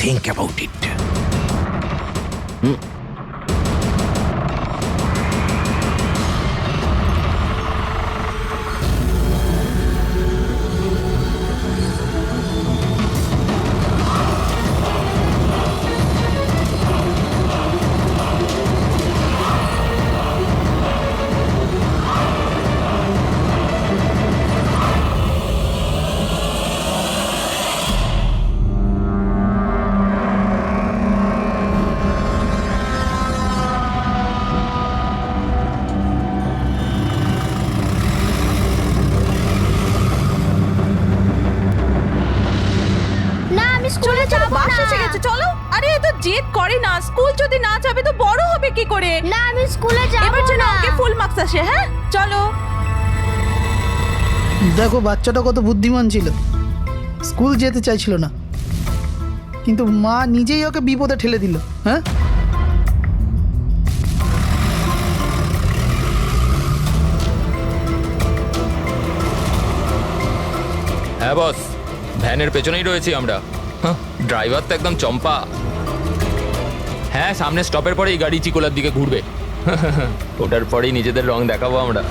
think about it. জেদ করে না, স্কুল যদি না যাবে তো বড় হবে কি করে? না আমি স্কুলে যাব না। এবার যেন ওকে ফুল মার্কস আসে। হ্যাঁ চলো। দেখো বাচ্চাটা কত বুদ্ধিমান ছিল, স্কুল যেতে চাইছিল না, কিন্তু মা নিজেই ওকে বিপদে ঠেলে দিল। হ্যাঁ হ্যাঁ বস, ভ্যানের পেছনেই রয়েছি আমরা। ড্রাইভার তো একদম চম্পা। হ্যাঁ, সামনে স্টপের পরেই গাড়ি চিকোলার দিকে ঘুরবে। ওটার পরেই নিজেদের রং দেখাবো আমরা।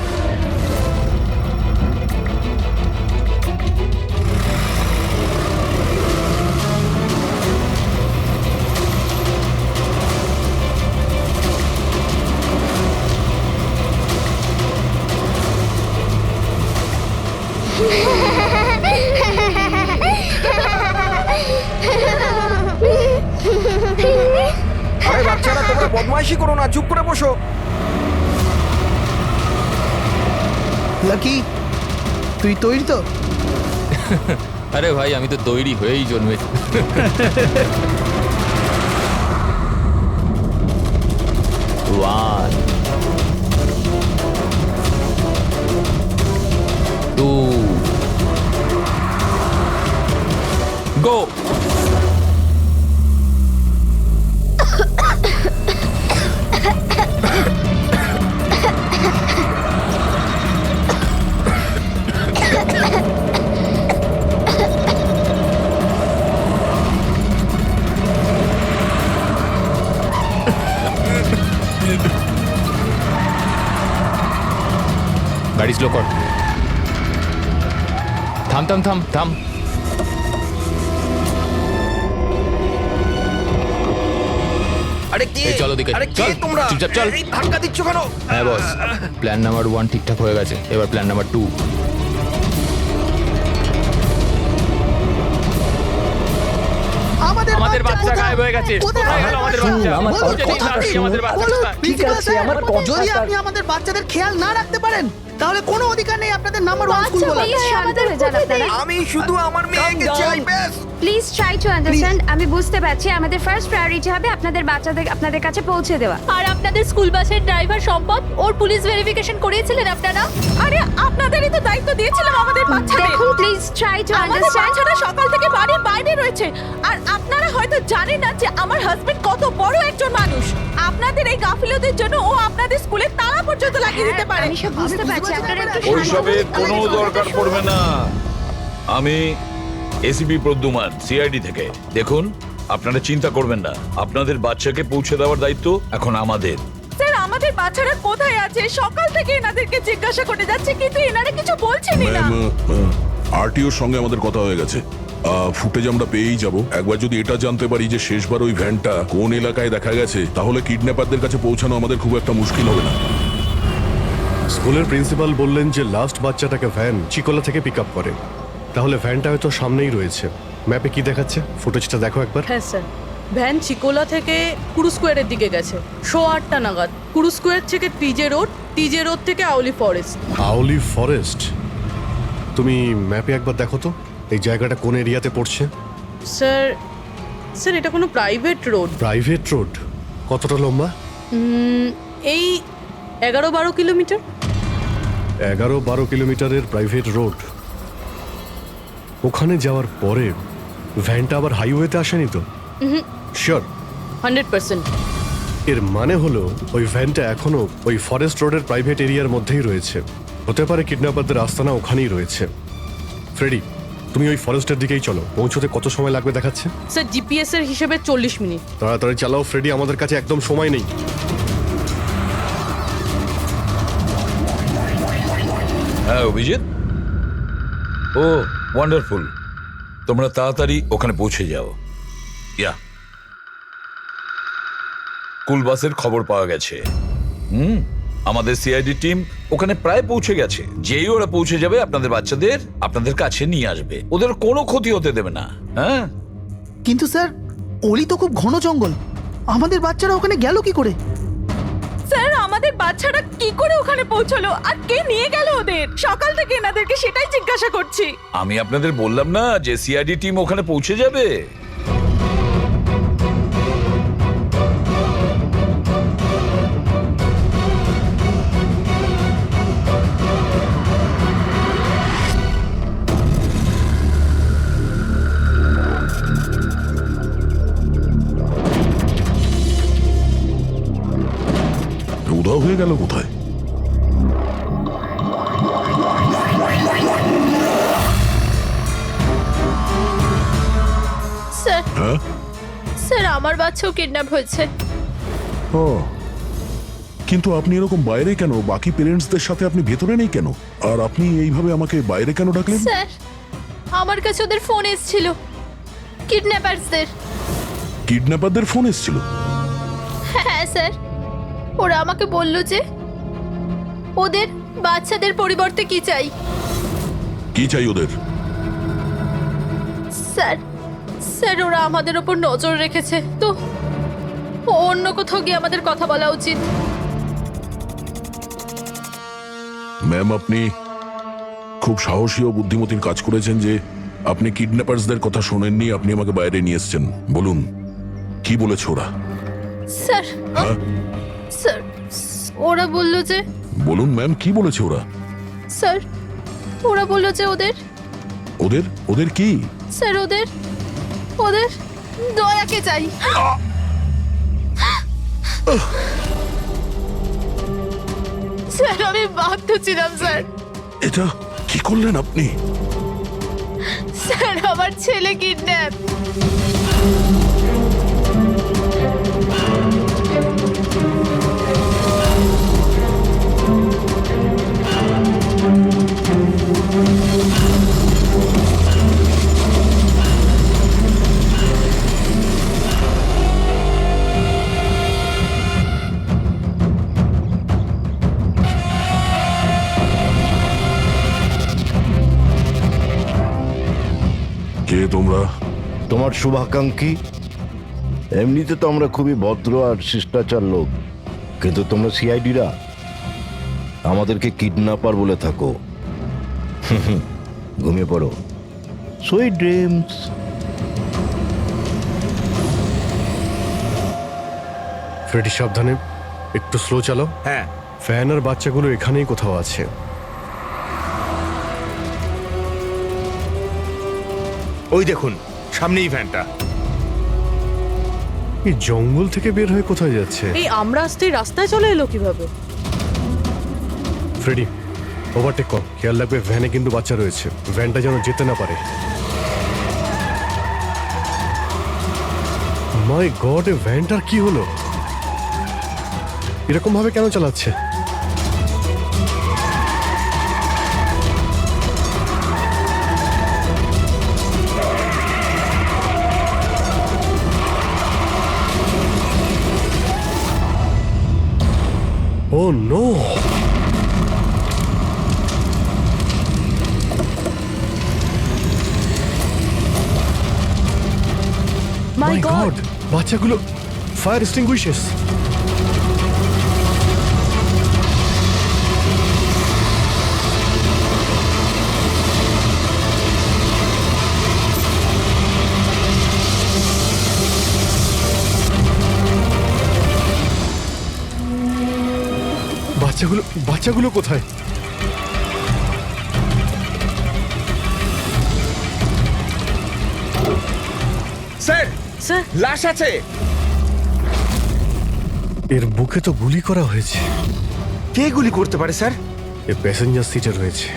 আরে বাচ্চারা, তোমরা বদমাইশি করো না, চুপ করে বসো। লাকি, তুই তৈরি তো? আরে ভাই, আমি তো তৈরি হয়েই জন্মেছি। One, two, go! গাড়ি স্লো কর। থাম থাম থাম থাম। আরে কি? এই চলো দিকে, আরে কে চল, তোমরা? চুপচাপ চল। এই ধাক্কা দিচ্ছ কেন? হ্যাঁ বস, প্ল্যান নাম্বার 1 ঠিকঠাক হয়ে গেছে, এবার প্ল্যান নাম্বার 2। আমাদের বাচ্চা গায়েব হয়ে গেছে। কোথায় গেল আমাদের বাচ্চা? আমাদের বাচ্চা কোথায়? ঠিক আছে, যদি আপনি আমাদের বাচ্চাদের খেয়াল না রাখতে পারেন তাহলে কোনো অধিকার নেই আপনাদের নাম্বার 1 স্কুল বলার। আমি শুধু আমার মেয়েকে চাই, ব্যাস। Please try to understand. আমি বুঝতে পারছি আমাদের ফার্স্ট প্রায়োরিটি হবে আপনাদের বাচ্চাদের আপনাদের কাছে পৌঁছে দেওয়া। আর আপনাদের স্কুল বাসের ড্রাইভার সম্পদ, ওর পুলিশ ভেরিফিকেশন করিয়েছিলেন আপনারা? আরে আপনাদেরই তো দায়িত্ব দিয়েছিলাম আমাদের বাচ্চাদের। দেখুন প্লিজ ট্রাই টু আমাদের আন্ডারস্ট্যান্ড। বাচ্চারা সকাল থেকে বাড়ির বাইরে রয়েছে, আর আপনারা হয়তো জানেন না যে আমার হাজবেন্ড কত বড় একজন মানুষ। আপনাদের এই গাফিলতির জন্য ও আপনাদের স্কুলে তালা পর্যন্ত লাগিয়ে দিতে পারে। আমি সব বুঝতে পারছি, আপনারা একটু ওইসবের কোনো দরকার পড়বে না। আমি এসিপি প্রদ্যুমান, সিআইডি থেকে। দেখুন, আপনারা চিন্তা করবেন না, আপনাদের বাচ্চাকে পৌঁছে দেওয়ার দায়িত্ব এখন আমাদের। স্যার, আমাদের বাচ্চারা কোথায় আছে? সকাল থেকে এনাদেরকে জিজ্ঞাসা করে যাচ্ছে, কিন্তু এনারা কিছু বলছেনই না। আরটিওর সঙ্গে আমাদের কথা হয়ে গেছে, ফুটেজ আমরা পেয়েই যাব। একবার যদি এটা জানতে পারি যে শেষবার ওই ভ্যানটা কোন এলাকায় দেখা গেছে, তাহলে কিডন্যাপারদের কাছে পৌঁছানো আমাদের খুব একটা মুশকিল হবে না। স্কুলের প্রিন্সিপাল বললেন যে লাস্ট বাচ্চাটাকে ভ্যান চিকোলা থেকে পিক আপ করে, তাহলে ভ্যানটা হয়তো সামনেই রয়েছে। ম্যাপে কি দেখাচ্ছে? ফুটেজটা দেখো একবার। হ্যাঁ স্যার, ভ্যান চিকোলা থেকে কুরু স্কোয়ারের দিকে গেছে 8:30 নাগাদ। কুরু স্কোয়ার থেকে টিজে রোড থেকে আউলি ফরেস্ট। আউলি ফরেস্ট? তুমি ম্যাপে একবার দেখো তো এই জায়গাটা কোন এরিয়াতে পড়ছে। স্যার এটা কোনো প্রাইভেট রোড। Private road? কতটা লম্বা? এই 11-12 কিলোমিটার। 11-12 কিলোমিটারের প্রাইভেট রোড। ওখানে যাওয়ার পরে ভ্যানটা আবার হাইওয়েতে আসেনি তো? শিওর? 100%। এর মানে হলো ওই ভ্যানটা এখনো ওই ফরেস্ট রোডের প্রাইভেট এরিয়ার মধ্যেই রয়েছে। হতে পারে কিডন্যাপারদের আস্তানা ওখানেই রয়েছে। ফ্রেডি, তুমি ওই ফরেস্টের দিকেই চলো, পৌঁছতে কত সময় লাগবে দেখাচ্ছে। স্যার জিপিএস এর হিসেবে 40 মিনিট। তাড়াতাড়ি চালাও ফ্রেডি, আমাদের কাছে একদম সময় নেই। হ্যাঁ অভিজিৎ, ও ওয়ান্ডারফুল, তোমরা তাড়াতাড়ি ওখানে পৌঁছে যাও। ইয়া, স্কুল বাসের খবর পাওয়া গেছে। আমাদের সিআইডি টিম ওখানে প্রায় পৌঁছে গেছে। যেই ওরা পৌঁছে যাবে আপনাদের বাচ্চাদের আপনাদের কাছে নিয়ে আসবে, ওদের কোনো ক্ষতি হতে দেবে না। হ্যাঁ, কিন্তু স্যার অলি তো খুব ঘন জঙ্গল, আমাদের বাচ্চারা ওখানে গেল কি করে? স্যার আমাদের বাচ্চারা কি করে ওখানে পৌঁছলো আর কে নিয়ে গেল ওদের? সকাল থেকে এনাদেরকে সেটাই জিজ্ঞাসা করছি। আমি আপনাদের বললাম না যে সিআইডি টিম ওখানে পৌঁছে যাবে। উধাও হয়ে গেল কোথায়? স্যার হ্যাঁ, স্যার আমার বাচ্চাও কিডন্যাপ হয়েছে। ও, কিন্তু আপনি এরকম বাইরে কেন? বাকি পেরেন্টসদের সাথে আপনি ভেতরে নেই কেন? আর আপনি এইভাবে আমাকে বাইরে কেন ডাকলেন? স্যার আমার কাছে ওদের ফোন এসেছিল, কিডন্যাপারসদের। কিডন্যাপারদের ফোন এসেছিল? হ্যাঁ স্যার, ওরা আমাকে বলল যে ওদের বাচ্চাদের পরিবর্তে কি চাই। কি চাই ওদের? স্যার স্যার ওরা আমাদের ওপর নজর রেখেছে, তো অন্য কোথাও গিয়ে আমাদের কথা বলা উচিত। ম্যাম, আপনি খুব সাহসী ও বুদ্ধিমতীর কাজ করেছেন যে আপনি কিডন্যাপার্সদের কথা শোনেননি, আপনি আমাকে বাইরে নিয়ে এসেছেন। বলুন কি বলেছে ওরা? স্যার হ্যাঁ, স্যার ওরা বলল যে, বলুন ম্যাম, কি বলেছে ওরা? স্যার ওরা বলল যে ওদের ওদের ওদের কি? স্যার ওদের ওদের দয়াকে চাই। স্যার আমি বাধ্য ছিলাম স্যার। এটা কি করলেন আপনি? স্যার আমার ছেলে কিডন্যাপ। কে তোমরা? তোমার শুভাকাঙ্ক্ষী। এমনিতে তো আমরা খুবই ভদ্র আর শিষ্টাচার লোক, কিন্তু তোমরা সিআইডিরা আমাদেরকে কিডন্যাপার বলে থাকো। ঘুমিয়ে পড়ো, সুইট ড্রিমস। ফ্রেডি সাবধানে, একটু স্লো চালাও। হ্যাঁ, ফ্যান আর বাচ্চাগুলো এখানেই কোথাও আছে। ওই দেখুন সামনেই ভ্যানটা। এই জঙ্গল থেকে বের হয়ে কোথায় যাচ্ছে? এই আমরা আসতে রাস্তায় চলে এলো কিভাবে? ফ্রেডি ওভারটেক কর, খেয়াল রাখবে ভ্যানে কিন্তু বাচ্চা রয়েছে, ভ্যানটা যেন যেতে না পারে। মাই গড, এই ভ্যানটার কি হলো? এরকম ভাবে কেন চালাচ্ছে? Oh no! মাই গড, বাচ্চাগুলো ফায়ার এক্সটিংগুইশার্স। বাচ্চাগুলো কোথায়? স্যার, স্যার লাশ আছে। এর বুকে তো গুলি করা হয়েছে। কে গুলি করতে পারে স্যার? এ প্যাসেঞ্জার সিটে রয়েছে।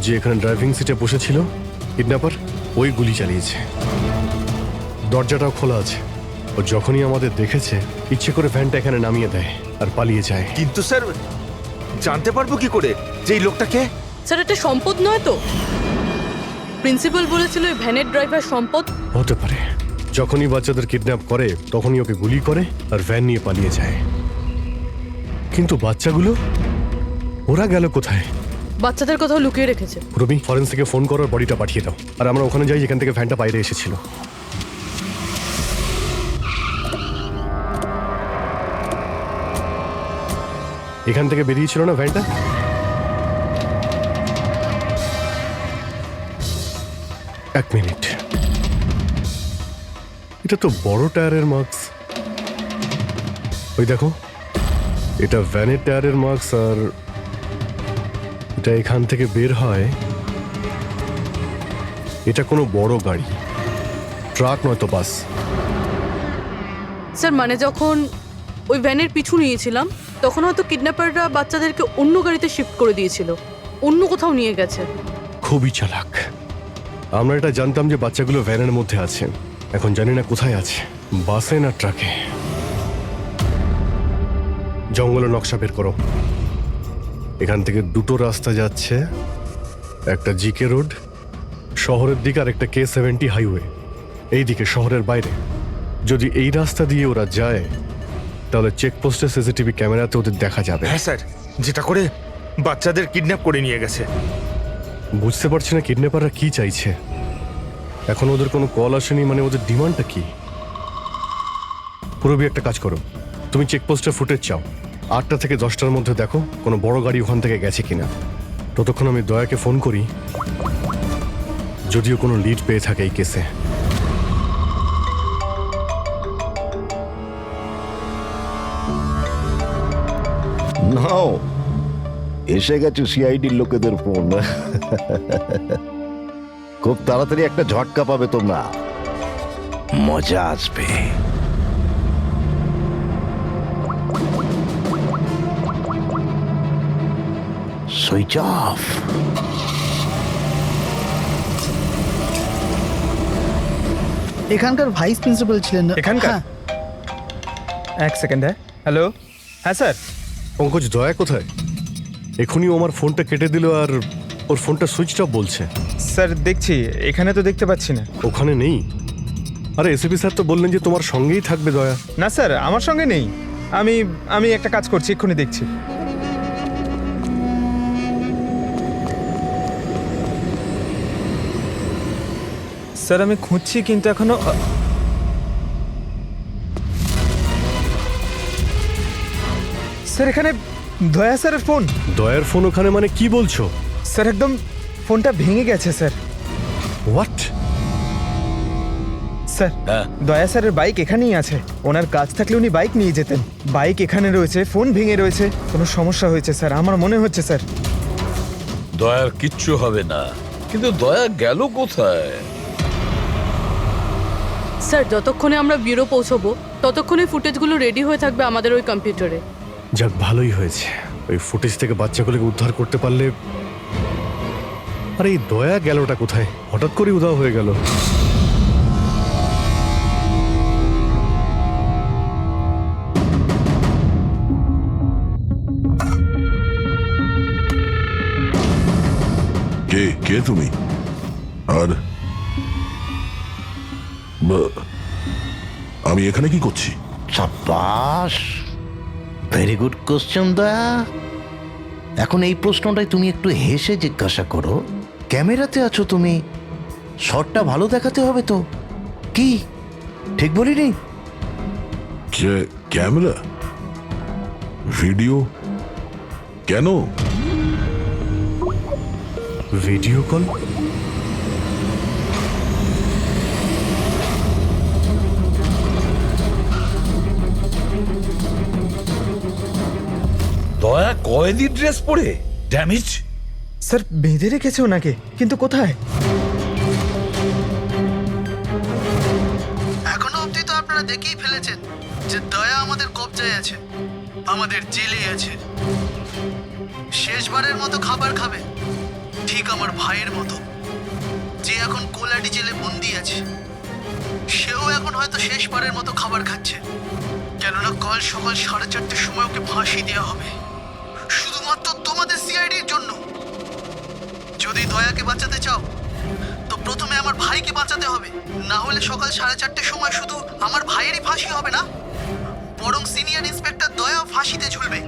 যে এখানে ড্রাইভিং সিটে বসেছিল কিডন্যাপার ওই গুলি চালিয়েছে। দরজাটাও খোলা আছে। ও যখনই আমাদের দেখেছে ইচ্ছে করে ভ্যানটা এখানে নামিয়ে দেয় আর পালিয়ে যায়। কিন্তু স্যার জানতে পারবো কি করে যে এই লোকটাকে? স্যার এটা সম্পদ নয় তো? প্রিন্সিপাল বলেছিল এই ভ্যানের ড্রাইভার সম্পদ। হতে পারে। যখনই বাচ্চাদের কিডন্যাপ করে তখনই ওকে গুলি করে আর ভ্যান নিয়ে পালিয়ে যায়। কিন্তু বাচ্চাগুলো ওরা গেল কোথায়? বাচ্চাদের কোথাও লুকিয়ে রেখেছে। রবি, ফরেন্সিকে ফোন করার বডিটা পাঠিয়ে দাও আর আমরা ওখানে যাই যেখান থেকে ভ্যানটা বাইরে এসেছিল। এখান থেকে বেরিয়েছিল না ভ্যানটা? এক মিনিট, এটা তো বড় টায়ারের মার্কস। ওই দেখো, এটা ভ্যানের টায়ারের মার্কস আর এটা এখান থেকে বের হয়। এটা কোনো বড় গাড়ি, ট্রাক নয়তো বাস। স্যার মানে যখন ওই ভ্যানের পিছু নিয়েছিলাম তখন হয়তো কিডন্যাপাররা বাচ্চাদেরকে অন্য গাড়িতে শিফট করে দিয়েছিল, অন্য কোথাও নিয়ে গেছে। খুবই চালাক। আমরা এটা জানতাম যে বাচ্চাগুলো ভ্যানের মধ্যে আছে, এখন জানি না কোথায় আছে, বাসে না ট্রাকে। জঙ্গলের নকশা বের করো। এখান থেকে দুটো রাস্তা যাচ্ছে, একটা জিকে রোড শহরের দিকে আর একটা K70 হাইওয়ে এই দিকে শহরের বাইরে। যদি এই রাস্তা দিয়ে ওরা যায় তাহলে চেকপোস্টে সিসিটিভি ক্যামেরাতে ওদের দেখা যাবে। হ্যাঁ স্যার, যেটা করে বাচ্চাদের কিডন্যাপ করে নিয়ে গেছে। বুঝতে পারছি না কিডন্যাপাররা কি চাইছে। এখন ওদের কোনো কল আসেনি, মানে ওদের ডিমান্ডটা কি? পুরবি একটা কাজ করো, তুমি চেকপোস্টের ফুটেজ চাও, 8টা থেকে 10টার মধ্যে দেখো কোনো বড় গাড়ি ওখান থেকে গেছে কিনা। ততক্ষণ আমি দয়াকে ফোন করি, যদিও কোনো লিড পেয়ে থাকে এই কেসে। নাও, এসে গেছে সিআইডির লোকেদের ফোন। খুব তাড়াতাড়ি একটা ঝটকা পাবে তোমরা, মজা আসবে। Switch off. এখানকার ভাইস প্রিন্সিপাল ছিলেন না? এখানকার? হ্যাঁ। এক সেকেন্ড। হ্যালো, হ্যাঁ স্যার। পঙ্কজ, দয়া কোথায়? এখনই ও আমার ফোনটা কেটে দিল আর ওর ফোনটা সুইচ অফ বলছে। স্যার দেখছি, এখানে তো দেখতে পাচ্ছি না। ওখানে নেই? আরে এসিপি স্যার তো বললেন যে তোমার সঙ্গেই থাকবে দয়া। না স্যার, আমার সঙ্গে নেই। আমি একটা কাজ করছি, এক্ষুনি দেখছি। স্যার আমি খুঁজছি কিন্তু এখনো। স্যার এখানে দয়া স্যারের ফোন। দয়ার ফোন ওখানে মানে কি বলছো? স্যার একদম ফোনটা ভেঙে গেছে স্যার। হোয়াট? স্যার দয়া স্যারের বাইক এখানেই আছে। ওনার কাজ থাকলে উনি বাইক নিয়ে যেতেন। বাইক এখানে রয়েছে, ফোন ভেঙে রয়েছে। কোনো সমস্যা হয়েছে স্যার, আমার মনে হচ্ছে স্যার। দয়ার কিচ্ছু হবে না, কিন্তু দয়া গেল কোথায়? স্যার যতক্ষণে আমরা ব্যুরো পৌঁছবো ততক্ষণে ফুটেজগুলো রেডি হয়ে থাকবে আমাদের ওই কম্পিউটারে। যাক, ভালোই হয়েছে। ওই ফুটেজ থেকে বাচ্চাগুলোকে উদ্ধার করতে পারলে। আরে এই দয়া গেলটা কোথায়? হঠাৎ করে উধাও হয়ে গেল। কে কে তুমি? আর আমি এখানে কি করছি? সাব্বাস, ভেরি গুড কোশ্চেন দয়া। এখন এই প্রশ্নটাই তুমি একটু হেসে জিজ্ঞাসা করো। ক্যামেরাতে আছো তুমি, শটটা ভালো দেখাতে হবে তো। কি ঠিক বলিনি? যে ক্যামেরা, ভিডিও, কেন? Video call? দয়া কয়েদি ড্রেস পরে ড্যামেজ। স্যার বেঁধে রেখেছে ওনাকে, কিন্তু কোথায়? এখনো অবধি তো আপনারা দেখেই ফেলেছেন যে দয়া আমাদের কবজায় আছে, আমাদের জেলে আছে। শেষবারের মতো খাবার খাবে, ঠিক আমার ভাইয়ের মতো, যে এখন কোলাডি জেলে বন্দি আছে। সেও এখন হয়তো শেষবারের মতো খাবার খাচ্ছে, কেননা কাল সকাল 4:30টার সময় ওকে ফাঁসি দেওয়া হবে, শুধুমাত্র তোমাদের সিআইডির জন্য। যদি দয়াকে বাঁচাতে চাও তো প্রথমে আমার ভাইকে বাঁচাতে হবে, না হলে সকাল 4:30টার সময় শুধু আমার ভাইয়েরই ফাঁসি হবে না, বরং সিনিয়র ইন্সপেক্টর দয়াও ফাঁসিতে ঝুলবে।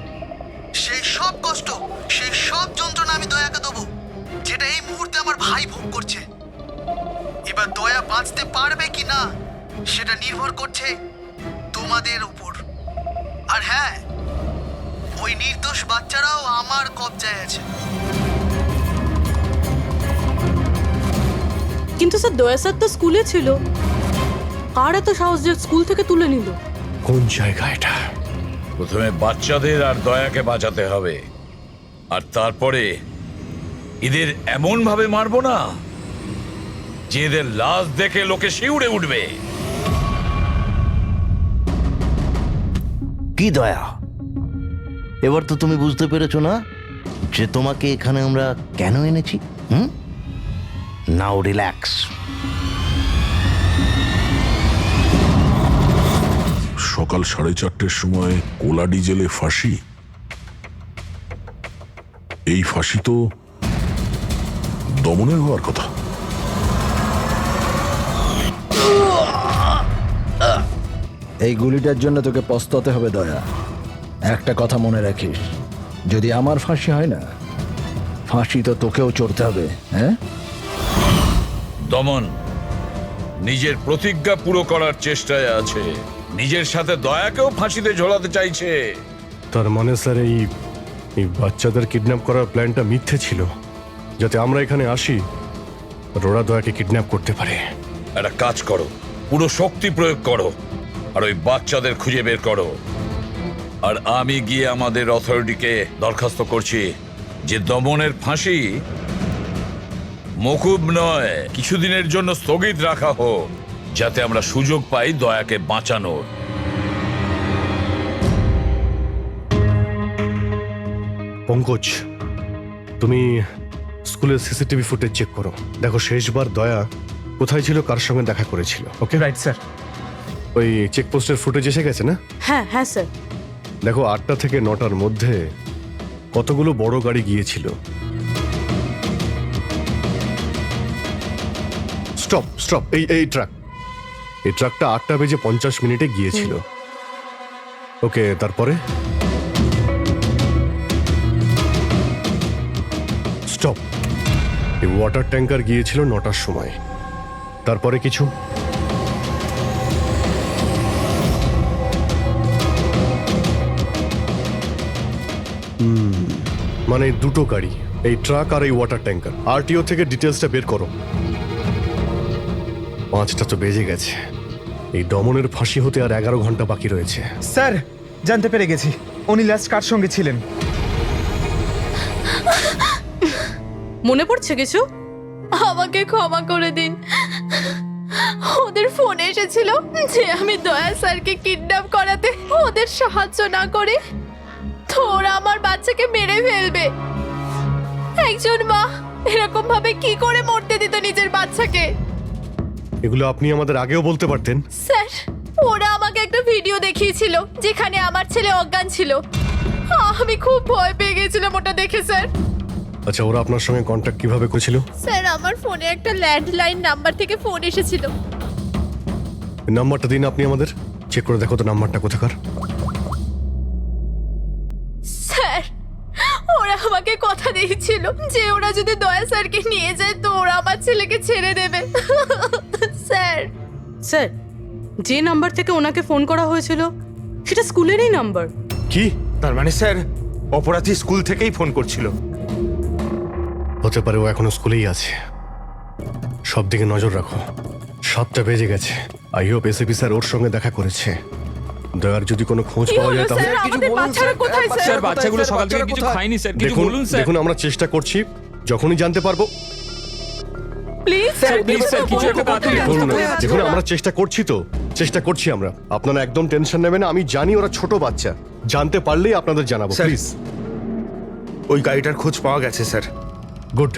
সেই সব কষ্ট, সেই সব যন্ত্রণা আমি দয়াকে দেবো, যেটা এই মুহূর্তে আমার ভাই ভোগ করছে। এবার দয়া বাঁচতে পারবে কি না সেটা নির্ভর করছে তোমাদের উপর। আর হ্যাঁ, ওই নির্দোষ বাচ্চারাও আমার কবজায় আছে। কিন্তু স্যার দয়া স্যার তো স্কুলে ছিল, আর এত সাহস যে স্কুল থেকে তুলে নিল? কোন জায়গা এটা? প্রথমে বাচ্চাদের আর দয়াকে বাঁচাতে হবে, আর তারপরে এদের এমন ভাবে মারবো না যে এদের লাশ দেখে লোকে শিউরে উঠবে। কি দয়া, এবার তো তুমি বুঝতে পেরেছো না যে তোমাকে এখানে আমরা কেন এনেছি? নাও রিল্যাক্স। সকাল 4:30টার সময় কোলাডি জেলে ফাঁসি। এই ফাঁসি তো দমনের হওয়ার কথা। এই গুলিটার জন্য তোকে পস্তাতে হবে দয়া। একটা কথা মনে রাখিস, যদি আমার ফাঁসি হয় না, ফাঁসি তো তোকেও চড়তে হবে। হ্যাঁ, দমন নিজের প্রতিজ্ঞা পুরো করার চেষ্টায় আছে, নিজের সাথে দয়াকেও ফাঁসিতে ঝোলাতে চাইছে। তার মানে স্যার এই বাচ্চাদের কিডন্যাপ করার প্ল্যানটা মিথ্যে ছিল, যাতে আমরা এখানে আসি আর ওরা দয়াকে কিডন্যাপ করতে পারে। একটা কাজ করো, পুরো শক্তি প্রয়োগ করো আর ওই বাচ্চাদের খুঁজে বের করো। আর আমি গিয়ে আমাদের অথরিটিকে দরখাস্ত করছি যে দমনের ফাঁসি মকুব নয়, কিছুদিনের জন্য স্থগিত রাখা হোক, যাতে আমরা সুযোগ পাই দয়াকে বাঁচানোর। পঙ্কজ, তুমি স্কুলের সিসিটিভি ফুটেজ চেক করো, দেখো শেষবার দয়া কোথায় ছিল, কার সঙ্গে দেখা করেছিল। Okay right sir. ওই চেকপোস্টের ফুটেজ এসে গেছে না? হ্যাঁ হ্যাঁ স্যার। দেখো 8টা থেকে 9টার মধ্যে কতগুলো বড় গাড়ি গিয়েছিল। স্টপ স্টপ, এই ট্রাকটা 8:50 গিয়েছিল। ওকে, তারপরে স্টপ, এই ওয়াটার ট্যাঙ্কার গিয়েছিল 9টার সময়। তারপরে কিছু? মানে দুটো গাড়ি, এই ট্রাক আর এই ওয়াটার ট্যাঙ্কার। আরটিও থেকে ডিটেলসটা বের করো। 5টা তো বেজে গেছে, এই দমনের ফাঁসি হতে আর 11 ঘন্টা বাকি রয়েছে। স্যার, জানতে পেরে গেছি উনি লাস্ট কার সঙ্গে ছিলেন। মনে পড়ছে কিছু? আমাকে ক্ষমা করে দিন। ওদের ফোনে এসেছিল যে আমি দয়া স্যারকে কিডন্যাপ করাতে ওদের সাহায্য না করে তো ওরা আমার বাচ্চাকে মেরে ফেলবে। একজন মা এরকম ভাবে কি করে মরতে দিত নিজের বাচ্চাকে? এগুলো আপনি আমাদের আগেও বলতে পারতেন। স্যার, ওরা আমাকে একটা ভিডিও দেখিয়েছিল যেখানে আমার ছেলে অজ্ঞান ছিল। আমি খুব ভয় পেয়ে গেছিলাম ওটা দেখে স্যার। আচ্ছা, ওরা আপনার সঙ্গে কন্ট্যাক্ট কিভাবে করেছিল? স্যার, আমার ফোনে একটা ল্যান্ডলাইন নাম্বার থেকে ফোন এসেছিল। নাম্বারটা দিন আপনি আমাদের, চেক করে দেখো তো নাম্বারটা কোথাকার। স্যার, ওরা আমাকে কথা দিয়েছিল যে ওরা যদি দয়া স্যারকে নিয়ে যায় তো ওরা আমার ছেলেকে ছেড়ে দেবে। স্যার, স্যার, যে নাম্বার থেকে ওনাকে ফোন করা হয়েছিল সেটা স্কুলেরই নাম্বার। কি? তার মানে স্যার অপরাধী স্কুল থেকেই ফোন করছিল। হতে পারে ও এখনো স্কুলেই আছে। সব দিকে নজর রাখো। 7টা বেজে গেছে। আই হোপ এসিপি স্যার ওর সঙ্গে দেখা করেছে। দয়ার যদি কোনো খোঁজ কি পাওয়া হলো যায় তাহলে স্যার? আমাদের বাচ্চারা কোথায় স্যার? স্যার, বাচ্চাগুলো সকাল থেকে কিছু খায়নি স্যার, কিছু দেখুন বলুন স্যার। দেখুন আমরা চেষ্টা করছি, যখনই জানতে পারবো। প্লিজ স্যার, প্লিজ স্যার, কিছু একটা তাড়াতাড়ি দেখুন দেখুন আমরা চেষ্টা করছি আমরা। আপনারা একদম টেনশন নেবেন না, আমি জানি ওরা ছোট বাচ্চা। জানতে পারলেই আপনাদের জানাবো, স্যার। প্লিজ। ওই গাড়িটার খোঁজ পাওয়া গেছে স্যার। গুড।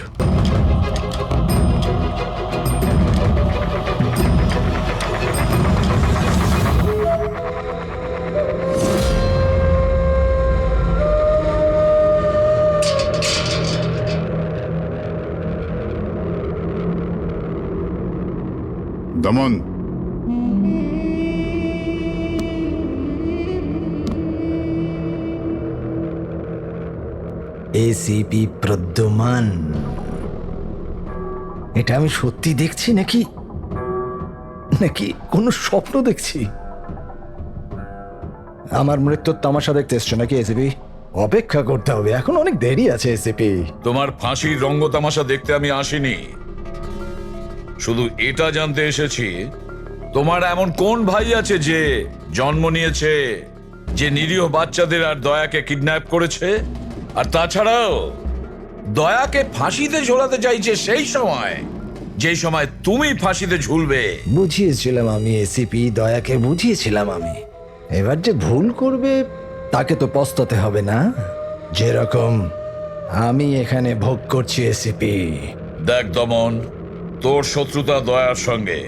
দমন, এসিপি প্রদ্যুমান, এটা আমি সত্যি দেখছি নাকি নাকি কোনো স্বপ্ন দেখছি? আমার মৃত্যুর তামাশা দেখতে এসছো নাকি এসিপি? অপেক্ষা করতে হবে, এখন অনেক দেরি আছে এসিপি। তোমার ফাঁসির রঙ্গতামাশা দেখতে আমি আসিনি, শুধু এটা জানতে এসেছি তোমার এমন কোন ভাই আছে যে জন্ম নিয়েছে, যে নিরীহ বাচ্চাদের আর দয়াকে কিডন্যাপ করেছে, আর তাছাড়াও দয়াকে ফাঁসিতে ঝোলাতে চাইছে সেই সময় যেই সময় তুমি ফাঁসিতে ঝুলবে। বুঝিয়েছিলাম আমি এসিপি, দয়াকে বুঝিয়েছিলাম আমি। এবার যে ভুল করবে তাকে তো পস্তাতে হবে না, যেরকম আমি এখানে ভোগ করছি এসিপি। দেখ দমন, তোর শত্রুতা দয়ার সঙ্গে,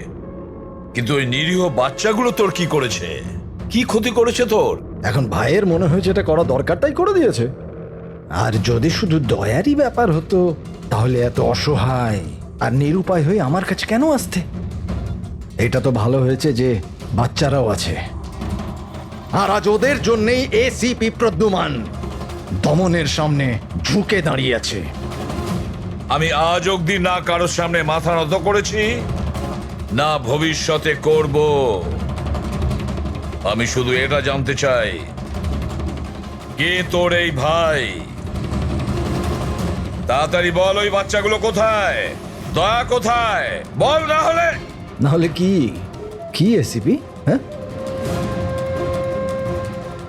কিন্তু ওই নিরীহ বাচ্চাগুলো তোর কি করেছে, কি ক্ষতি করেছে তোর? এখন ভাইয়ের মনে হয়েছে এটা করা দরকার তাই করে দিয়েছে। আর যদি শুধু দয়ারই ব্যাপার হতো তাহলে এত অসহায় আর নিরুপায় হয়ে আমার কাছে কেন আসতে? এটা তো ভালো হয়েছে যে বাচ্চারাও আছে, আর আজ ওদের জন্যই এসিপি প্রদ্যুমান দমনের সামনে ঝুঁকে দাঁড়িয়ে আছে। আমি আজ অব্দি না কারোর সামনে মাথা নত করেছি, না ভবিষ্যতে করব। আমি শুধু এটা জানতে চাই, কে তোর এই ভাই? তাড়াতাড়ি বল, ওই বাচ্চাগুলো কোথায়? দয়া কোথায়? বল, না হলে কি কি এসিপি? হ্যাঁ,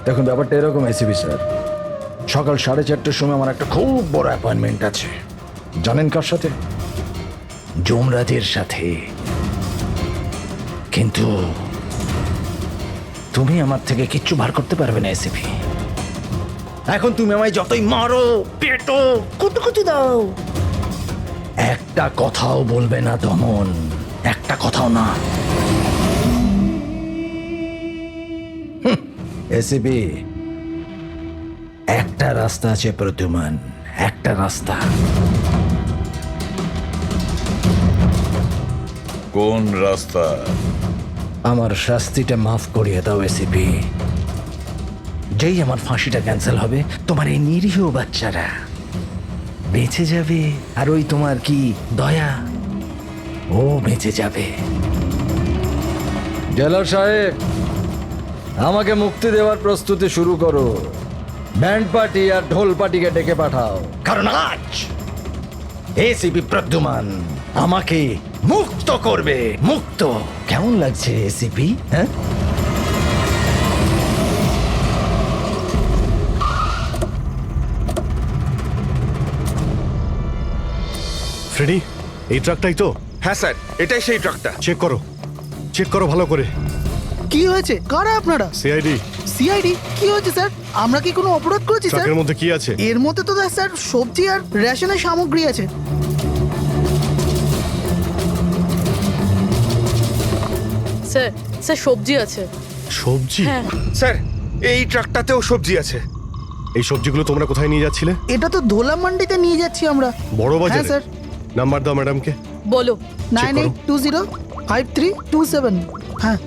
দেখুন ব্যাপারটা এরকম এসিপি স্যার, সকাল 4:30টার সময় আমার একটা খুব বড় অ্যাপয়েন্টমেন্ট আছে। জানেন কার সাথে? যমরাজের সাথে। কিন্তু তুমি আমার থেকে কিচ্ছু বার করতে পারবে না এসিপি। এখন তুমি আমায় যতই মারো, পেটো, কুটুকুটি দাও, একটা কথাও বলবে না দমন, একটা কথাও না। এসিপি, একটা রাস্তা আছে প্রদ্যুমান, একটা রাস্তা। কোন রাস্তা? আমার শাস্তিটা মাফ করিয়ে দাও এসিপি। যেই আমার ফাঁসিটা ক্যান্সেল হবে, তোমার এই নিরীহ বাচ্চারা বেঁচে যাবে, আর ওই তোমার কি দয়া, ও বেঁচে যাবে। জেলার সাহেব, আমাকে মুক্তি দেওয়ার প্রস্তুতি শুরু করো। ব্যান্ড পার্টি আর ঢোল পার্টিকে ডেকে পাঠাও, কারণ আজ এসিপি প্রদ্যুমান আমাকে মুক্ত করবে। মুক্ত কেমন লাগছে এসিপি? হ্যাঁ, ফ্রেডি, এই ট্রাকটাই তো? হ্যাঁ স্যার, এটাই সেই ট্রাকটা। চেক করো ভালো করে। কি হয়েছে? কারা আপনারা? সিআইডি। সিআইডি? কি হয়েছে স্যার? আমরা কি কোনো অপরাধ করেছি স্যার? ট্রাকের মধ্যে কি আছে? এর মধ্যে তো স্যার সবজি আর রেশনের সামগ্রী আছে। স্যার, স্যার সবজি আছে। সবজি? হ্যাঁ। স্যার, এই ট্রাকটাতেও সবজি আছে। এই সবজিগুলো তোমরা কোথায় নিয়ে যাচ্ছিলে? এটা তো ধোলা মান্ডিতে নিয়ে যাচ্ছি আমরা। বড় হ্যাঁ বাজারে? স্যার। নাম্বার দাও ম্যাডামকে। বলো। 98205327। হ্যাঁ।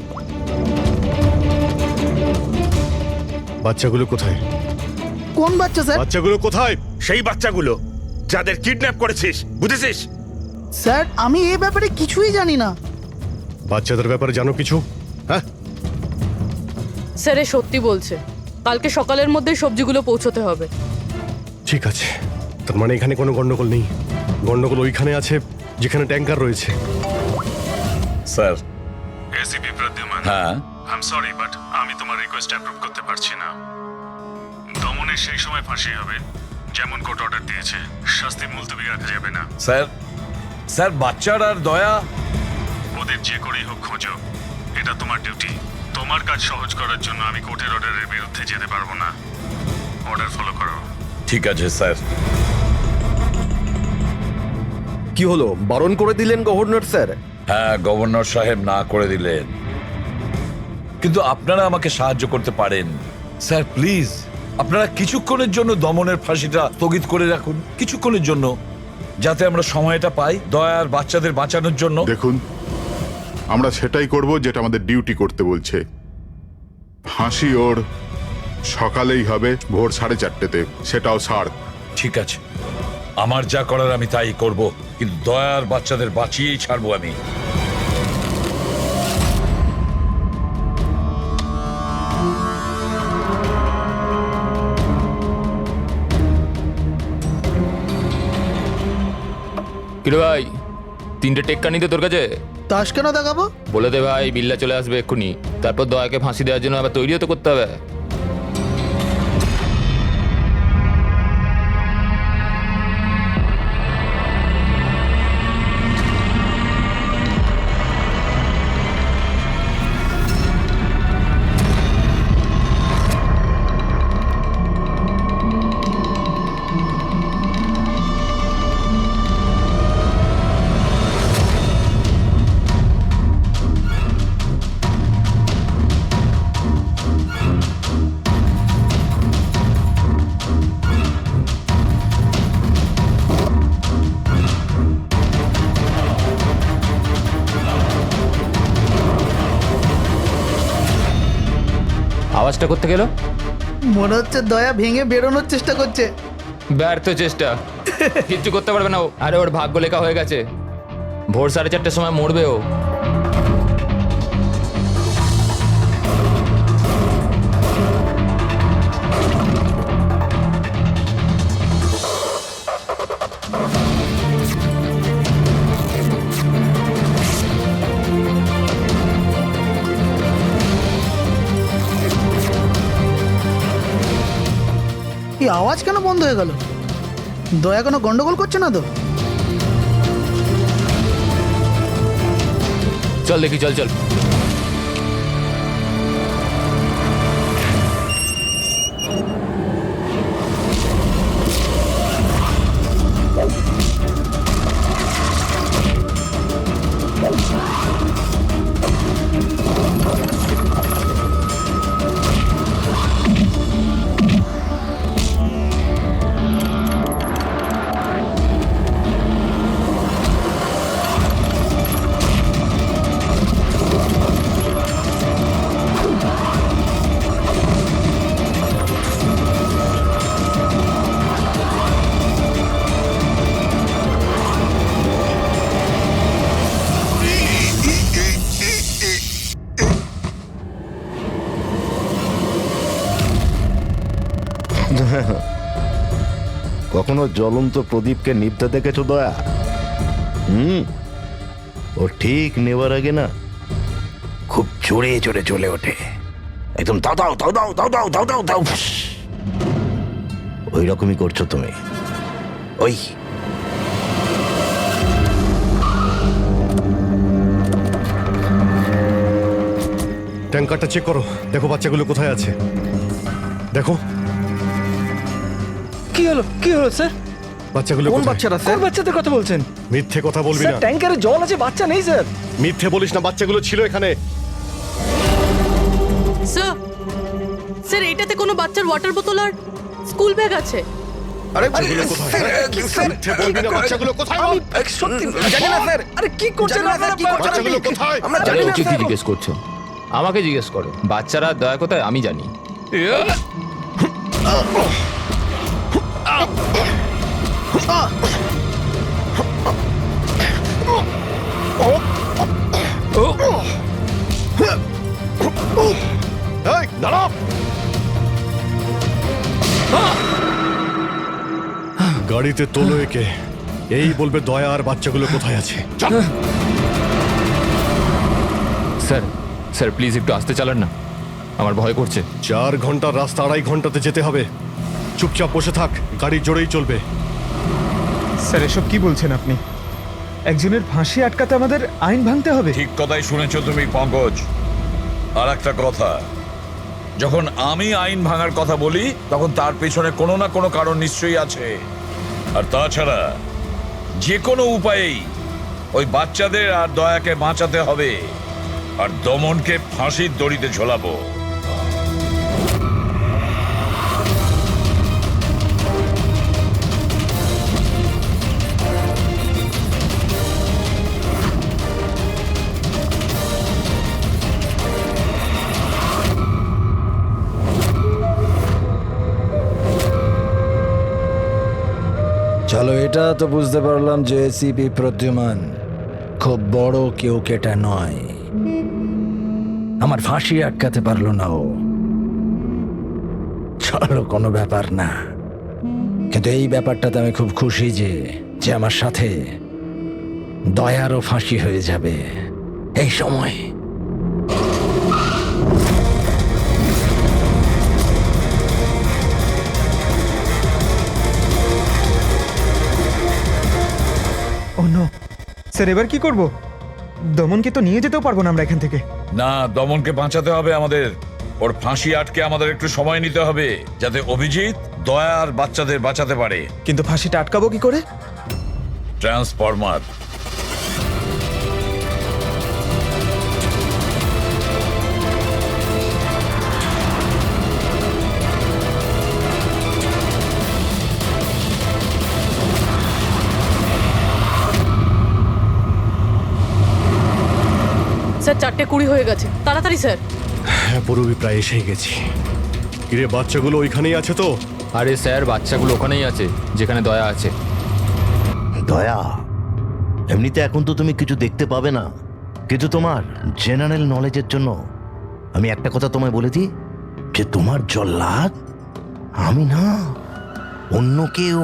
বাচ্চাগুলো কোথায়? কোন বাচ্চা স্যার? বাচ্চাগুলো কোথায়? সেই বাচ্চাগুলো যাদের কিডন্যাপ করেছিস, বুঝেছিস? স্যার, আমি এই ব্যাপারে কিছুই জানি না। বাচ্চাদের ব্যাপারে জানো কিছু? হ্যাঁ স্যার, এ সত্যি বলছে। কালকে সকালের মধ্যে সবজিগুলো পৌঁছতে হবে। ঠিক আছে, তার মানে এখানে কোনো গন্ডগোল নেই। গন্ডগোল ওইখানে আছে যেখানে ট্যাঙ্কার রয়েছে। স্যার। এসিপি প্রদ্যুমান, হ্যাঁ, আই এম সরি বাট আমি তোমার রিকোয়েস্ট অ্যাপ্রুভ করতে পারছি না। দমনের সেই সময় ফাঁসি হবে যেমন কোর্ট অর্ডার দিয়েছে, শাস্তি মুলতবি রাখা যাবে না। স্যার বাচ্চার আর দয়া, ওদের যে করেই হোক খোঁজো, এটা তোমার ডিউটি। তোমার কাজ সহজ করার জন্য আমি কোর্টের অর্ডারের বিরুদ্ধে যেতে পারবো না। অর্ডার ফলো করো। ঠিক আছে স্যার। কি হলো, বারণ করে দিলেন গভর্নর স্যার? হ্যাঁ, গভর্নর সাহেব না করে দিলেন, কিন্তু আপনারা আমাকে সাহায্য করতে পারেন। স্যার প্লিজ, আপনারা কিছুক্ষণের জন্য দমনের ফাঁসিটা স্থগিত করে রাখুন, কিছুক্ষণের জন্য, যাতে আমরা সময়টা পাই দয়ার বাচ্চাদের বাঁচানোর জন্য। দেখুন, আমরা সেটাই করব যেটা আমাদের ডিউটি করতে বলছে। ফাঁসি ওর সকালেই হবে, ভোর 4:30-তে, সেটাও ছাড়। ঠিক আছে, আমার যা করার আমি তাই করব, কিন্তু দয়ার বাচ্চাদের বাঁচিয়েই ছাড়বো আমি। কিরে ভাই, 3টে টেক্কা নিতে তোর কাছে? তাস কেন দেখাবো? বলে দে ভাই, বিল্লা চলে আসবে এক্ষুনি, তারপর দয়াকে ফাঁসি দেওয়ার জন্য আবার তৈরিও তো করতে হবে। আওয়াজটা করতে গেল, মনে হচ্ছে দয়া ভেঙে বেরোনোর চেষ্টা করছে। ব্যর্থ চেষ্টা, কিচ্ছু করতে পারবে না ও। আরে ওর ভাগ্য লেখা হয়ে গেছে, ভোর 4:30-র সময় মরবে ও। এই আওয়াজ কেন বন্ধ হয়ে গেল? দয়া কোনো গন্ডগোল করছে না তো? চল দেখি, চল চল। কখনো জ্বলন্ত প্রদীপকে নিভতে দেখেছো দয়া? ও ঠিক নেবার আগে না খুব জোরে জোরে জ্বলে ওঠে, একদম দাও দাও দাও দাও দাও দাও দাও দাও দাও। ওই রকমই করছো তুমি। ওই ট্যাঙ্কারটা চেক করো, দেখো বাচ্চাগুলো কোথায় আছে। দেখো কি হলো, কি হলো স্যার? বাচ্চাগুলো কোন কোথায়? বাচ্চারা স্যার? কোন বাচ্চাদের কথা বলছেন? মিথ্যে কথা বলবি স্যার না। ট্যাঙ্কারে জল আছে, বাচ্চা নেই স্যার। মিথ্যে বলিস না, বাচ্চাগুলো ছিল এখানে। স্যার, স্যার এটাতে কোনো বাচ্চার ওয়াটার বোতল আর স্কুল ব্যাগ আছে। আরে বাচ্চাগুলো কোথায়? মিথ্যে বলবি না, বাচ্চাগুলো কোথায়? আমি সত্যি জানি না স্যার। আরে কি করছেন আপনারা? বাচ্চাগুলো কোথায়? আমরা আরে জানি না ওকে কি স্যার। জিজ্ঞেস করছো? আমাকে জিজ্ঞেস করো, বাচ্চারা দয়া কোথায় আমি জানি। এই, দাঁড়াও। গাড়িতে তোলো একে, এই বলবে দয়া আর বাচ্চাগুলো কোথায় আছে। স্যার, স্যার প্লিজ একটু আস্তে চালান না, আমার ভয় করছে। 4 ঘন্টার রাস্তা 2.5 ঘন্টাতে যেতে হবে। চুপচাপ বসে থাক, গাড়ি জোরেই চলবে। স্যার এসব কি বলছেন আপনি? একজনের ফাঁসি আটকাতে আমাদের আইন ভাঙতে হবে? ঠিক কথাই শুনেছো তুমি পঙ্কজ। আর একটা কথা, যখন আমি আইন ভাঙার কথা বলি তখন তার পেছনে কোনো না কোনো কারণ নিশ্চয়ই আছে। আর তাছাড়া যে কোনো উপায়েই ওই বাচ্চাদের আর দয়াকে বাঁচাতে হবে, আর দমনকে ফাঁসির দড়িতে ঝোলাবো। চলো, এটা তো বুঝতে পারলাম যে এসিপি প্রদ্যুমান খুব বড় কেউ কেটা নয়। আমার ফাঁসি আটকাতে পারলো না ও। চলো, কোনো ব্যাপার না। কিন্তু এই ব্যাপারটাতে আমি খুব খুশি যে যে আমার সাথে দয়ারও ফাঁসি হয়ে যাবে এই সময়। ও নো স্যার, এবার কি করব? দমনকে তো নিয়ে যেতেও পারবো না আমরা এখান থেকে। না, দমনকে বাঁচাতে হবে আমাদের। ওর ফাঁসি আটকে আমাদের একটু সময় নিতে হবে, যাতে অভিজিৎ দয়া আর বাচ্চাদের বাঁচাতে পারে। কিন্তু ফাঁসিটা আটকাবো কি করে? ট্রান্সফরমার। স্যার 4:20 হয়ে গেছে, তাড়াতাড়ি স্যার। হ্যাঁ, পুরোপুরি প্রায় এসেই গেছি। কিরে, বাচ্চাগুলো ওইখানেই আছে তো? আরে স্যার, বাচ্চাগুলো ওখানেই আছে যেখানে দয়া আছে। দয়া, এমনিতে এখন তো তুমি কিছু দেখতে পাবে না, কিন্তু তোমার জেনারেল নলেজের জন্য আমি একটা কথা তোমায় বলে দিই, যে তোমার জল্লাদ আমি না, অন্য কেউ।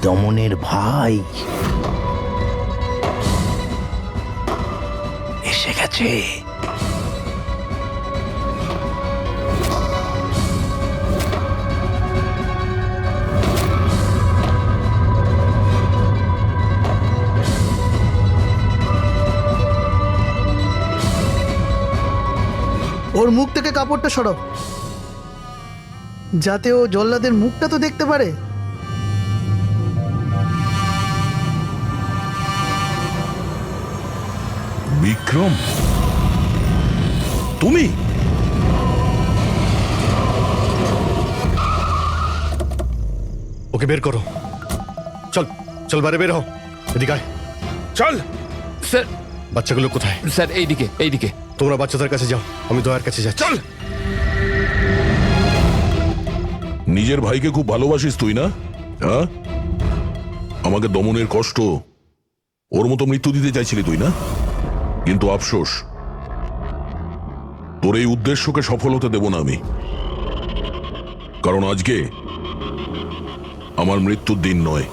দমনের ভাই এসে গেছে। ওর মুখ থেকে কাপড়টা সরাও, যাতে ও জল্লাদের মুখটা তো দেখতে পারে। বিক্রম, তুমি? ওকে বের করো। চল চল, বাইরে বের হও। এদিকে আয়। চল। স্যার, বাচ্চাগুলো কোথায়? স্যার এইদিকে এইদিকে। তোমরা বাচ্চাদের কাছে যাও, আমি দয়ার কাছে যাচ্ছি। চল। নিজের ভাইকে খুব ভালোবাসিস তুই না? হ্যাঁ, আমাকে দমনের কষ্ট, ওর মতো মৃত্যু দিতে চাইছিলি তুই না? কিন্তু আফসোস, তোর এই উদ্দেশ্যকে সফল হতে দেব না আমি। কারণ আজকে আমার মৃত্যুর দিন নয়।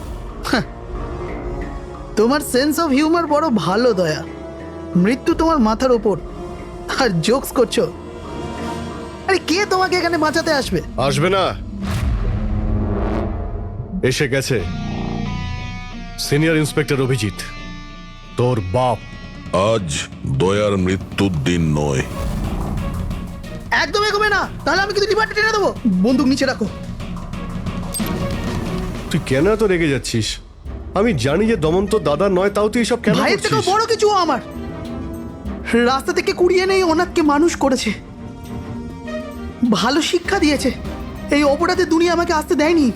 তোমার সেন্স অফ হিউমার বড় ভালো দয়া। মৃত্যু তোমার মাথার ওপর আর জোকস করছো। আরে কে তোমাকে এখানে বাঁচাতে আসবে? আসবে না, এসে গেছে সিনিয়র ইন্সপেক্টর অভিজিৎ, তোর বাপ। আজ দয়ার মৃত্যুর দিন নয়। একদম এগোবে না, তাহলে আমি কিন্তু ডিপার্টমেন্টে টেনে দেবো। বন্দুক নিচে রাখো। তুই কেন এত রেগে যাচ্ছিস? আমি জানি যে দমন তো দাদা নয়, তাও তুই এসব কেন ভাইয়ের থেকেও করছিস? বড় কিছু ও আমার। রাস্তা থেকে কুড়িয়ে নেই অনাথকে মানুষ করেছে, ভালো শিক্ষা দিয়েছে। এই অপরাধে দুনিয়া আমাকে আসতে দেয়নি।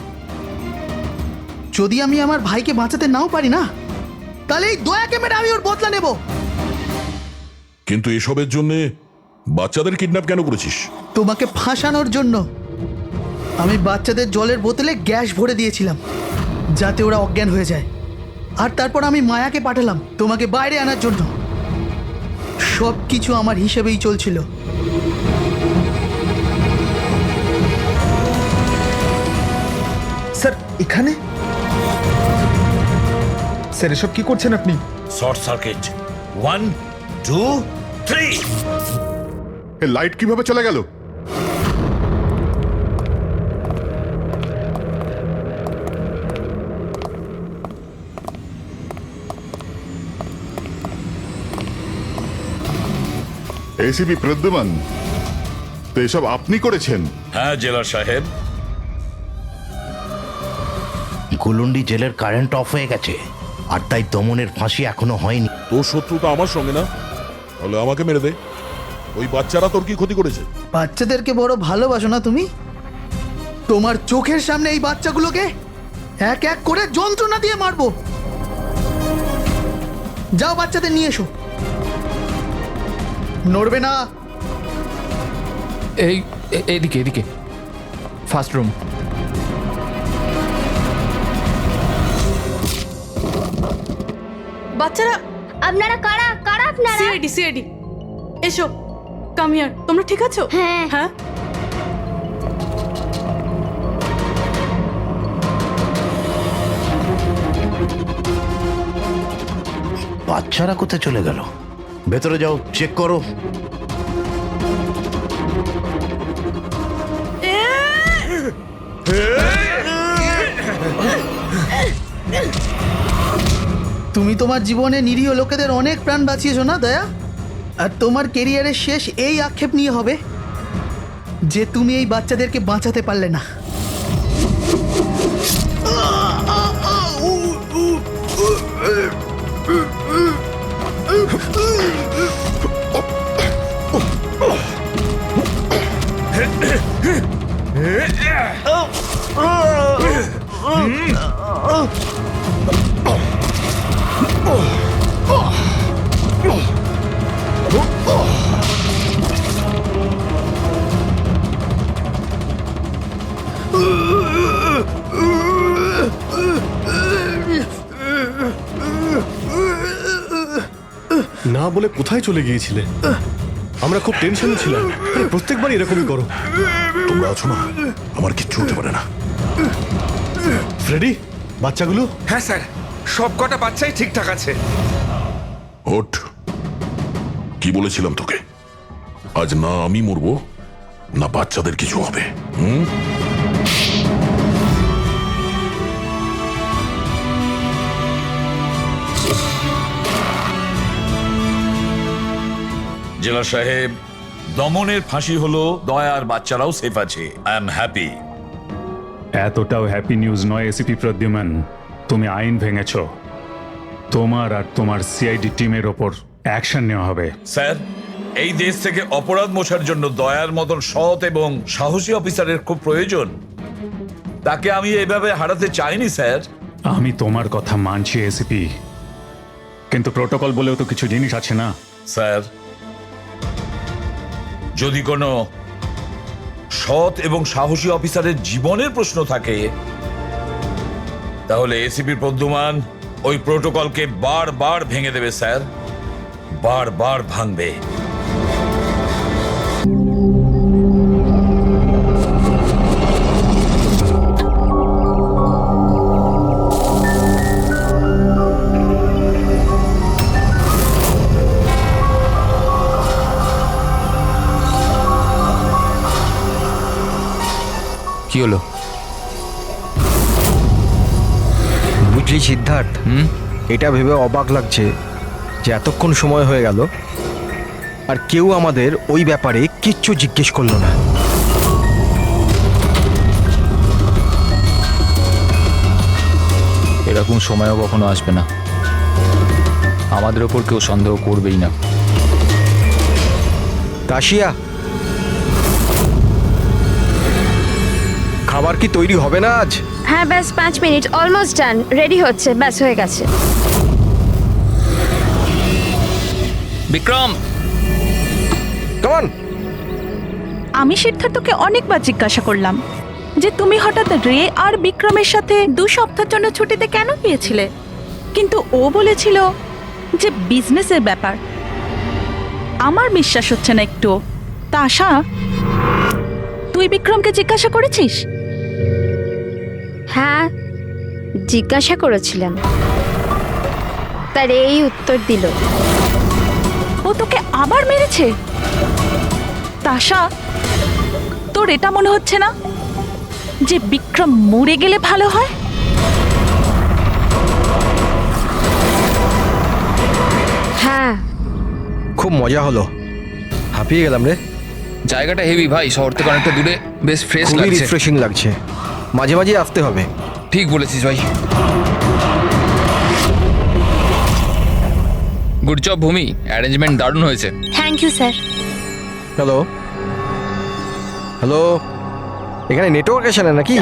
যদি আমি আমার ভাইকে বাঁচাতে নাও পারি না, তাহলে এই দয়াকে মেরে আমি ওর বদলা নেব। কিন্তু এসবের জন্য বাচ্চাদের কিডন্যাপ কেন করেছিস? তোমাকে ফাঁসানোর জন্য। আমি বাচ্চাদের জলের বোতলে গ্যাস ভরে দিয়েছিলাম, যাতে ওরা অজ্ঞান হয়ে যায়। আর তারপর আমি মায়াকে পাঠালাম তোমাকে বাইরে আনার জন্য। সব কিছু আমার হিসেবেই চলছিল। স্যার এখানে? স্যার এসব কি করছেন আপনি? Short circuit. 1 2 3। লাইট কিভাবে চলে গেল? এসিপি প্রদ্যুমান, তো এসব আপনি করেছেন? হ্যাঁ জেলার সাহেব। গুলুন্ডি জেলের কারেন্ট অফ হয়ে গেছে, আর তাই দমনের ফাঁসি এখনো হয়নি। তোর শত্রুতা আমার সঙ্গে না, তাহলে আমাকে মেরে দে। ওই বাচ্চারা তোর কি ক্ষতি করেছে? বাচ্চাদেরকে বড় ভালোবাসো না তুমি? তোমার চোখের সামনে এই বাচ্চাগুলোকে এক এক করে যন্ত্রণা দিয়ে মারবো। যাও বাচ্চাদের নিয়ে এসো। নড়বে না। এইদিকে এদিকে, ফার্স্ট রুম। বাচ্চারা, আপনারা কারা কারা আপনারা? সিআইডি সিআইডি, এসো, কাম হিয়ার। তোমরা ঠিক আছো? হ্যাঁ। হ্যাঁ। বাচ্চারা কোথায় চলে গেল? ভেতরে যাও, চেক করো। তুমি তোমার জীবনে নিরীহ লোকেদের অনেক প্রাণ বাঁচিয়েছো না দয়া? আর তোমার কেরিয়ারের শেষ এই আক্ষেপ নিয়ে হবে যে তুমি এই বাচ্চাদেরকে বাঁচাতে পারলে না। না বলে কোথায় চলে গিয়েছিলে? আমরা খুব টেনশনে ছিলাম। আরে প্রত্যেকবার এরকমই করো। তোমরা আছো না, আমার কিচ্ছু হতে পারে না। ফ্রেডি, বাচ্চাগুলো? হ্যাঁ স্যার, সব কটা বাচ্চাই ঠিকঠাক আছে। ওঠ, কি বলেছিলাম তোকে? আজ না আমি মরবো, না বাচ্চাদের কিছু হবে। জেলা সাহেব, দমনের ফাঁসি হলো, দয়ার বাচ্চারাও সেফ আছে। I am happy. এতটাও হ্যাপি নিউজ নয় এসিপি প্রদ্যুম্ন। তুমি আইন ভেঙেছ। তোমার আর তোমার সিআইডি টিমের ওপর অ্যাকশন নেওয়া হবে। স্যার, এই দেশ থেকে অপরাধ মোছার জন্য দয়ার মতন সৎ এবং সাহসী অফিসারের খুব প্রয়োজন। তাকে আমি এভাবে হারাতে চাইনি স্যার। আমি তোমার কথা মানছি এসিপি, কিন্তু প্রোটোকল বলেও তো কিছু জিনিস আছে না? স্যার, যদি কোনো সৎ এবং সাহসী অফিসারের জীবনের প্রশ্ন থাকে, তাহলে এসিপি প্রদ্যুম্ন ওই প্রোটোকলকে বারবার ভেঙে দেবে স্যার, বারবার ভাঙবে। কি হলো? বুঝলি সিদ্ধার্থ, এটা ভেবে অবাক লাগছে যে এতক্ষণ সময় হয়ে গেল আর কেউ আমাদের ওই ব্যাপারে কিচ্ছু জিজ্ঞেস করলো না। এরকম সময়ও কখনো আসবে না। আমাদের ওপর কেউ সন্দেহ করবেই না। কাশিয়া, খাবার কি তৈরি হবে না আজ? হ্যাঁ, ব্যাস 5 মিনিট, অলমোস্ট ডান, রেডি হচ্ছে, ব্যাস হয়ে গেছে। বিক্রম, কেমন? আমি সিদ্ধার্থকে অনেকবার জিজ্ঞাসা করলাম যে তুমি হঠাৎ রে আর বিক্রমের সাথে 2 সপ্তাহের জন্য ছুটিতে কেন গিয়েছিলে, কিন্তু ও বলেছিল যে বিজনেসের ব্যাপার। আমার বিশ্বাস হচ্ছে না একটু। তা আশা, তুই বিক্রমকে জিজ্ঞাসা করেছিস? হ্যাঁ, জিজ্ঞাসা করেছিলাম, তার এই উত্তর দিল। ও তোকে আবার মেরেছে? তাশা, তোর এটা মনে হচ্ছে না যে বিক্রম মরে গেলে ভালো হয়? হ্যাঁ। খুব মজা হলো, হাঁপিয়ে গেলাম রে। জায়গাটা হেভি ভাই, শহর থেকে অনেকটা দূরে, বেশ ফ্রেশ খুবই লাগছে। রিফ্রেশিং লাগছে, মাঝে মাঝে আসতে হবে। ঠিক বলেছিস ভাই। গুড জব ভূমি, অ্যারেঞ্জমেন্ট দারুণ হয়েছে। Thank you sir. Hello hello, এখানে নেটওয়ার্ক আসে না নাকি?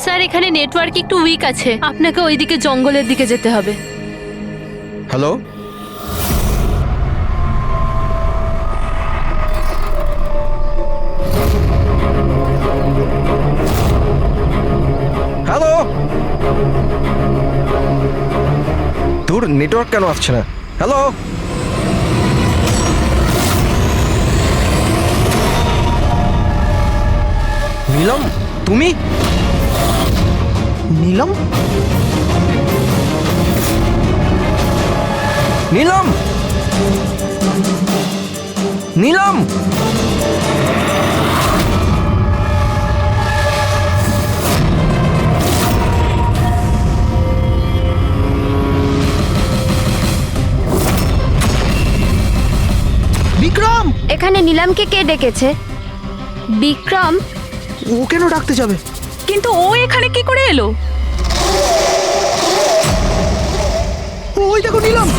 স্যার এখানে নেটওয়ার্ক একটু উইক আছে, আপনাকে ওইদিকে জঙ্গলের দিকে যেতে হবে। হ্যালো হ্যালো, দূর নেটওয়ার্ক কেন আসছে না? হ্যালো নীলম, তুমি? নীলম? নীলম, নীলম, বিক্রম! এখানে নিলামকে কে ডেকেছে? বিক্রম? ও কেন ডাকতে যাবে? কিন্তু ও এখানে কি করে এলো? ওই দেখো নিলাম।